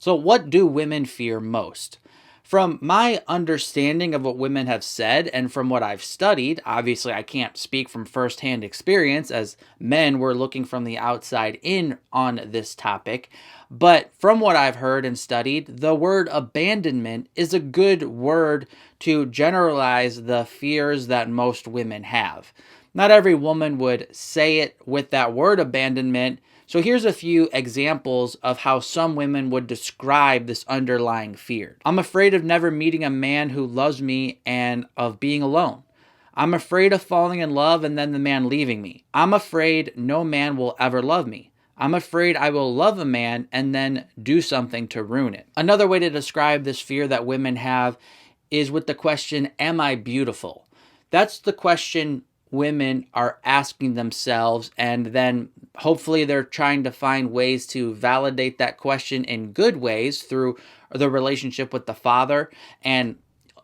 So, what do women fear most? From my understanding of what women have said and from what I've studied, obviously I can't speak from firsthand experience as men were looking from the outside in on this topic. But from what I've heard and studied, the word abandonment is a good word to generalize the fears that most women have. Not every woman would say it with that word abandonment. So here's a few examples of how some women would describe this underlying fear. I'm afraid of never meeting a man who loves me and of being alone. I'm afraid of falling in love and then the man leaving me. I'm afraid no man will ever love me. I'm afraid I will love a man and then do something to ruin it. Another way to describe this fear that women have is with the question, am I beautiful? That's the question women are asking themselves, and then hopefully they're trying to find ways to validate that question in good ways through the relationship with the father and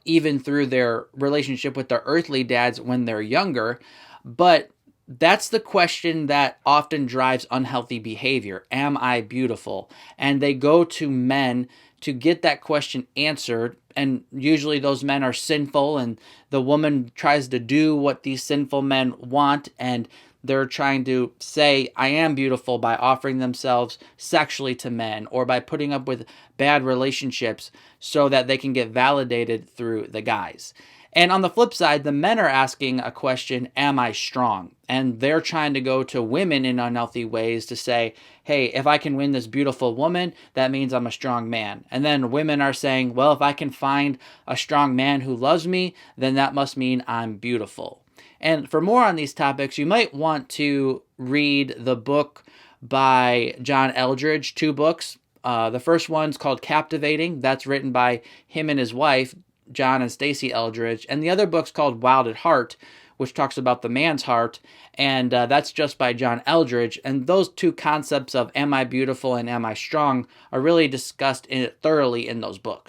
even through their relationship with their earthly dads when they're younger. But that's the question that often drives unhealthy behavior. Am I beautiful? And they go to men to get that question answered. And usually those men are sinful, and the woman tries to do what these sinful men want. And they're trying to say, I am beautiful by offering themselves sexually to men or by putting up with bad relationships so that they can get validated through the guys. And on the flip side, the men are asking a question, am I strong? And they're trying to go to women in unhealthy ways to say, hey, if I can win this beautiful woman, that means I'm a strong man. And then women are saying, well, if I can find a strong man who loves me, then that must mean I'm beautiful. And for more on these topics, you might want to read the book by John Eldredge, 2 books. The first one's called Captivating. That's written by him and his wife, John and Stacy Eldredge. And the other book's called Wild at Heart, which talks about the man's heart. And that's just by John Eldredge. And those two concepts of am I beautiful and am I strong are really discussed thoroughly in those books.